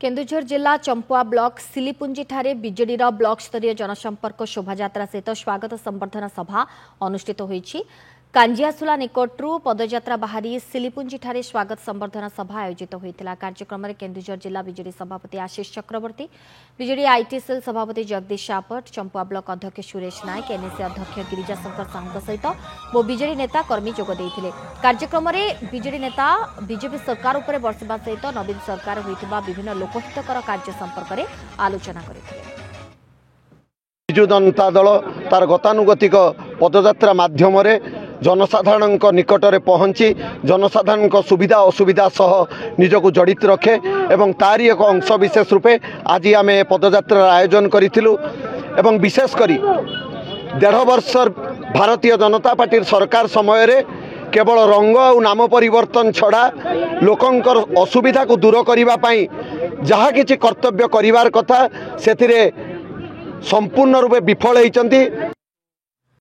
केन्दुझर जिला चंपुआ ब्लॉक सिलीपुंजी ठारे BJD block स्तरीय जनसंपर्क शोभायात्रा सहित स्वागत संबर्धना सभा अनुष्ठित होईछि। कांजियासुला निकटरू पदयात्रा बाहरी सिलीपुंजी ठारे स्वागत संबर्धना सभा आयोजित होइतिला। कार्यक्रम में केन्दुझर जिला बीजेडी सभापति आशीष चक्रवर्ती, बीजेडी आईटी सेल सभापति जगदीश सापट, चंपुआ ब्लॉक अध्यक्ष सुरेश नायक, एनएसी अध्यक्ष गिरिजाशंकर साहू सहित वो बीजेडी नेता कर्मी जोग देइथिले। कार्यक्रम में बीजेडी नेता बीजेपी सरकार उपरे बर्षिबा सहित नवीन सरकार होइतिबा विभिन्न लोकहितकर कार्य संपर्क में आलोचना करथिले। बिजु जनता दल तार गतानुगतिक पदयात्रा माध्यम जनसाधारण निकटरे पहुंची जनसाधारण सुविधा असुविधा सह निजक जड़ित रखे एवं तारी एक अंश विशेष रूपे आज आम पदयात्रा आयोजन करूँ। विशेषकर 1.5 वर्ष भारतीय जनता पार्टी सरकार समय केवल रंग और नाम परिवर्तन छड़ा लोकंकर असुविधा को दूर करने जहाँ किसी कर्तव्य करिवार कथा से संपूर्ण रूपे विफल होती।